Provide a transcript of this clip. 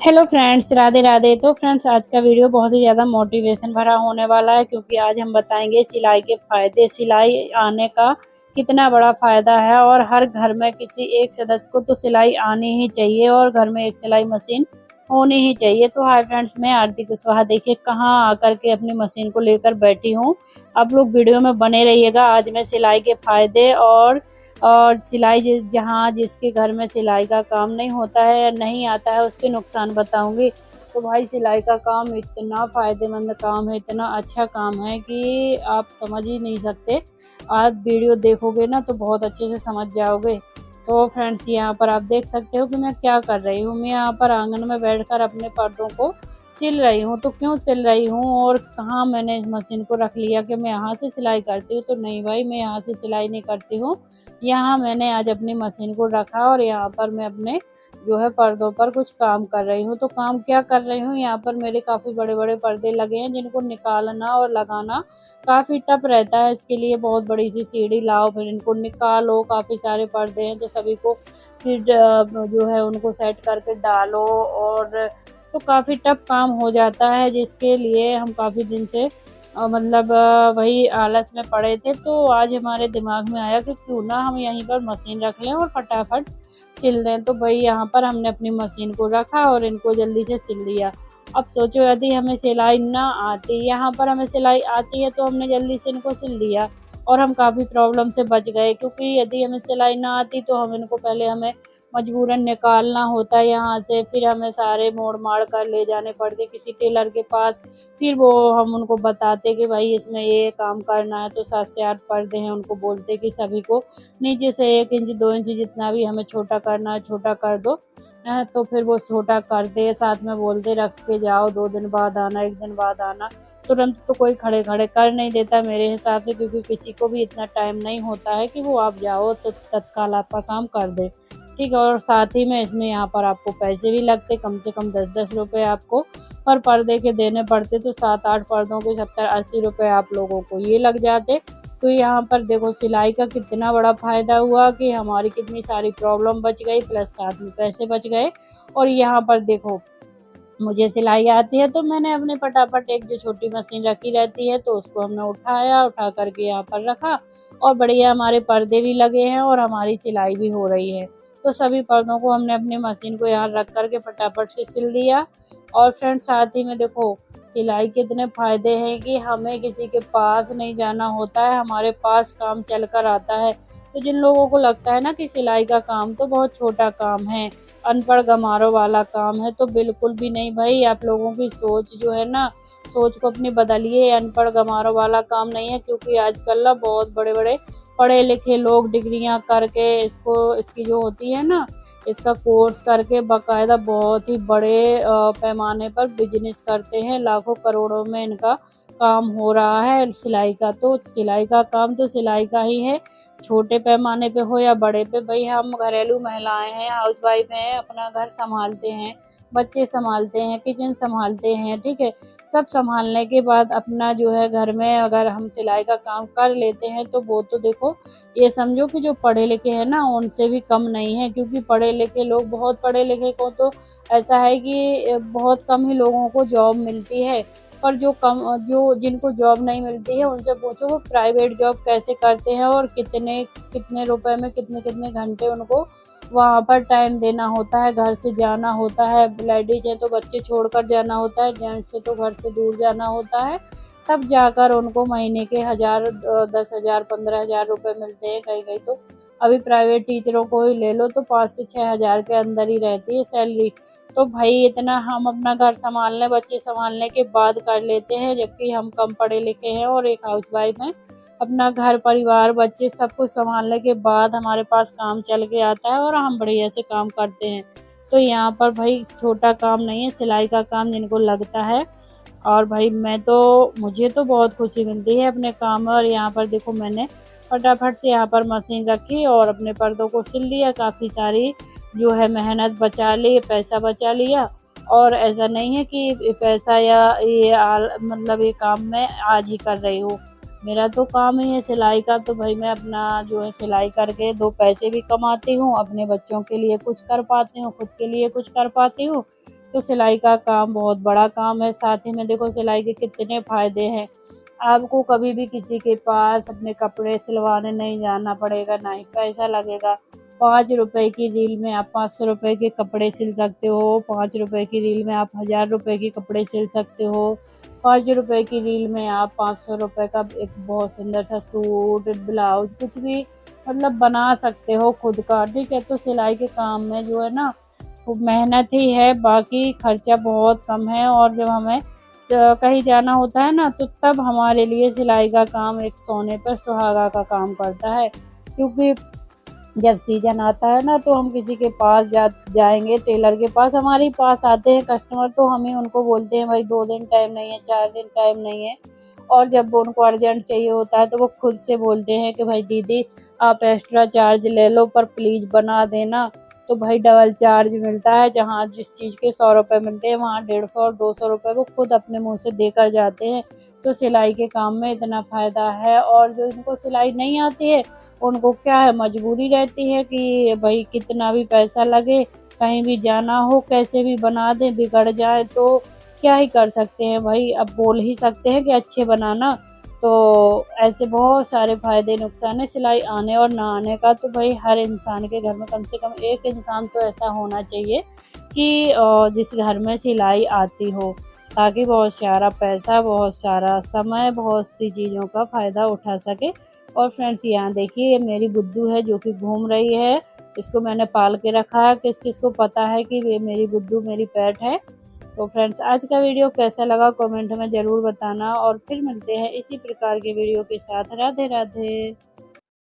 Hello friends, Radhe Radhe. तो friends, आज का वीडियो बहुत ही ज़्यादा मोटिवेशन भरा होने वाला है, क्योंकि आज हम बताएंगे सिलाई के फ़ायदे। सिलाई आने का कितना बड़ा फ़ायदा है और हर घर में किसी एक सदस्य को तो सिलाई आनी ही चाहिए और घर में एक सिलाई मशीन होनी ही चाहिए। तो हाय फ्रेंड्स, मैं आरती कुशवाहा देखिए कहाँ आकर के अपनी मशीन को लेकर बैठी हूँ। आप लोग वीडियो में बने रहिएगा। आज मैं सिलाई के फ़ायदे और सिलाई जहाँ जिसके घर में सिलाई का काम नहीं होता है या नहीं आता है उसके नुकसान बताऊंगी। तो भाई, सिलाई का काम इतना फ़ायदेमंद काम है, इतना अच्छा काम है कि आप समझ ही नहीं सकते। आज वीडियो देखोगे ना तो बहुत अच्छे से समझ जाओगे। तो फ्रेंड्स, यहाँ पर आप देख सकते हो कि मैं क्या कर रही हूँ। मैं यहाँ पर आंगन में बैठकर अपने पर्दों को सिल रही हूँ। तो क्यों सिल रही हूँ और कहाँ मैंने इस मशीन को रख लिया कि मैं यहाँ से सिलाई करती हूँ? तो नहीं भाई, मैं यहाँ से सिलाई नहीं करती हूँ। यहाँ मैंने आज अपनी मशीन को रखा और यहाँ पर मैं अपने जो है पर्दों पर कुछ काम कर रही हूँ। तो काम क्या कर रही हूँ, यहाँ पर मेरे काफ़ी बड़े बड़े पर्दे लगे हैं जिनको निकालना और लगाना काफ़ी टफ रहता है। इसके लिए बहुत बड़ी सी सीढ़ी लाओ, फिर इनको निकालो। काफ़ी सारे पर्दे हैं तो सभी को फिर जो है उनको सेट करके डालो, और तो काफ़ी टफ काम हो जाता है, जिसके लिए हम काफ़ी दिन से मतलब वही आलस में पड़े थे। तो आज हमारे दिमाग में आया कि क्यों ना हम यहीं पर मशीन रख लें और फटाफट सिल दें। तो भाई, यहाँ पर हमने अपनी मशीन को रखा और इनको जल्दी से सिल लिया। अब सोचो, यदि हमें सिलाई ना आती, यहाँ पर हमें सिलाई आती है तो हमने जल्दी से इनको सिल लिया और हम काफ़ी प्रॉब्लम से बच गए। क्योंकि यदि हमें सिलाई ना आती तो हम इनको पहले हमें मजबूरन निकालना होता है यहाँ से, फिर हमें सारे मोड़ माड़ कर ले जाने पड़ते किसी टेलर के पास। फिर वो हम उनको बताते कि भाई इसमें ये काम करना है। तो 7 से 8 पर्दे हैं, उनको बोलते कि सभी को नीचे से 1 इंच 2 इंच जितना भी हमें छोटा करना है छोटा कर दो। तो फिर वो छोटा करते, साथ में बोलते रख के जाओ, 2 दिन बाद आना, 1 दिन बाद आना। तुरंत तो कोई खड़े खड़े कर नहीं देता मेरे हिसाब से, क्योंकि किसी को भी इतना टाइम नहीं होता है कि वो आप जाओ तो तत्काल आपका काम कर दे। ठीक है, और साथ ही में इसमें यहाँ पर आपको पैसे भी लगते, कम से कम 10-10 रुपये आपको पर पर्दे के देने पड़ते। तो 7-8 पर्दों के 70-80 रुपये आप लोगों को ये लग जाते। तो यहाँ पर देखो सिलाई का कितना बड़ा फ़ायदा हुआ कि हमारी कितनी सारी प्रॉब्लम बच गई, प्लस साथ में पैसे बच गए। और यहाँ पर देखो, मुझे सिलाई आती है तो मैंने अपने फटाफट एक जो छोटी मशीन रखी रहती है तो उसको हमने उठाया, उठा करके यहाँ पर रखा और बढ़िया हमारे पर्दे भी लगे हैं और हमारी सिलाई भी हो रही है। तो सभी पर्दों को हमने अपनी मशीन को यहाँ रख करके फटाफट से सिल दिया। और फ्रेंड्स, साथ ही में देखो सिलाई के इतने फ़ायदे हैं कि हमें किसी के पास नहीं जाना होता है, हमारे पास काम चल कर आता है। तो जिन लोगों को लगता है ना कि सिलाई का काम तो बहुत छोटा काम है, अनपढ़ गंवारों वाला काम है, तो बिल्कुल भी नहीं भाई। आप लोगों की सोच जो है ना, सोच को अपनी बदलिए। अनपढ़ गंवारों वाला काम नहीं है, क्योंकि आजकल ना बहुत बड़े बड़े पढ़े लिखे लोग डिग्रियां करके इसकी जो होती है ना, इसका कोर्स करके बाकायदा बहुत ही बड़े पैमाने पर बिजनेस करते हैं। लाखों करोड़ों में इनका काम हो रहा है सिलाई का। तो सिलाई का काम तो सिलाई का ही है, छोटे पैमाने पे हो या बड़े पे। भाई, हम घरेलू महिलाएं हैं, हाउसवाइफ हैं, अपना घर संभालते हैं, बच्चे संभालते हैं, किचन संभालते हैं, ठीक है। सब संभालने के बाद अपना जो है घर में अगर हम सिलाई का काम कर लेते हैं तो वो तो देखो, ये समझो कि जो पढ़े लिखे हैं ना उनसे भी कम नहीं है। क्योंकि पढ़े लिखे लोग, बहुत पढ़े लिखे को तो ऐसा है कि बहुत कम ही लोगों को जॉब मिलती है। पर जो जिनको जॉब नहीं मिलती है उनसे पूछो वो प्राइवेट जॉब कैसे करते हैं और कितने कितने रुपए में कितने कितने घंटे उनको वहाँ पर टाइम देना होता है, घर से जाना होता है। लेडीज है तो बच्चे छोड़कर जाना होता है, जेंट्स है तो घर से दूर जाना होता है। तब जाकर उनको महीने के 10,000 15,000 रुपये मिलते हैं। कहीं कहीं तो अभी प्राइवेट टीचरों को ही ले लो तो 5 से 6,000 के अंदर ही रहती है सैलरी। तो भाई, इतना हम अपना घर संभालने, बच्चे संभालने के बाद कर लेते हैं, जबकि हम कम पढ़े लिखे हैं और एक हाउसवाइफ हैं। अपना घर परिवार बच्चे सब कुछ संभालने के बाद हमारे पास काम चल के आता है और हम बढ़िया से काम करते हैं। तो यहाँ पर भाई छोटा काम नहीं है सिलाई का काम, जिनको लगता है। और भाई, मुझे तो बहुत खुशी मिलती है अपने काम में। और यहाँ पर देखो, मैंने फटाफट से यहाँ पर मशीन रखी और अपने पर्दों को सिल लिया। काफ़ी सारी जो है मेहनत बचा ली, पैसा बचा लिया। और ऐसा नहीं है कि पैसा या मतलब ये काम मैं आज ही कर रही हूँ। मेरा तो काम ही है सिलाई का। तो भाई, मैं अपना जो है सिलाई करके 2 पैसे भी कमाती हूँ, अपने बच्चों के लिए कुछ कर पाती हूँ, खुद के लिए कुछ कर पाती हूँ। तो सिलाई का काम बहुत बड़ा काम है। साथ ही में देखो सिलाई के कितने फ़ायदे हैं। आपको कभी भी किसी के पास अपने कपड़े सिलवाने नहीं जाना पड़ेगा, ना ही पैसा लगेगा। 5 रुपए की रील में आप 500 रुपए के कपड़े सिल सकते हो, 5 रुपए की रील में आप 1000 रुपए के कपड़े सिल सकते हो, 5 रुपए की रील में आप 500 रुपए का एक बहुत सुंदर सा सूट, ब्लाउज कुछ भी मतलब बना सकते हो खुद का, ठीक है। तो सिलाई के काम में जो है ना खूब मेहनत ही है, बाकी खर्चा बहुत कम है। और जब हमें कहीं जाना होता है ना, तो तब हमारे लिए सिलाई का काम एक सोने पर सुहागा का काम करता है, क्योंकि जब सीजन आता है ना, तो हम किसी के पास जाएंगे, टेलर के पास हमारे पास आते हैं कस्टमर, तो हम ही उनको बोलते हैं भाई 2 दिन टाइम नहीं है, 4 दिन टाइम नहीं है। और जब वो उनको अर्जेंट चाहिए होता है तो वो खुद से बोलते हैं कि भाई दीदी आप एक्स्ट्रा चार्ज ले लो पर प्लीज़ बना देना। तो भाई डबल चार्ज मिलता है, जहाँ जिस चीज़ के 100 रुपये मिलते हैं वहाँ 150 और 200 रुपये वो खुद अपने मुँह से देकर जाते हैं। तो सिलाई के काम में इतना फ़ायदा है। और जो इनको सिलाई नहीं आती है उनको क्या है, मजबूरी रहती है कि भाई कितना भी पैसा लगे, कहीं भी जाना हो, कैसे भी बना दें, बिगड़ जाए तो क्या ही कर सकते हैं भाई, अब बोल ही सकते हैं कि अच्छे बनाना। तो ऐसे बहुत सारे फ़ायदे नुकसान है सिलाई आने और ना आने का। तो भाई हर इंसान के घर में कम से कम एक इंसान तो ऐसा होना चाहिए कि जिस घर में सिलाई आती हो, ताकि बहुत सारा पैसा, बहुत सारा समय, बहुत सी चीज़ों का फ़ायदा उठा सके। और फ्रेंड्स यहाँ देखिए, ये मेरी बुद्धू है जो कि घूम रही है। इसको मैंने पाल के रखा है, किस-किस को पता है कि ये मेरी बुद्धू मेरी पेट है। तो फ्रेंड्स आज का वीडियो कैसा लगा कमेंट में ज़रूर बताना, और फिर मिलते हैं इसी प्रकार के वीडियो के साथ। राधे राधे।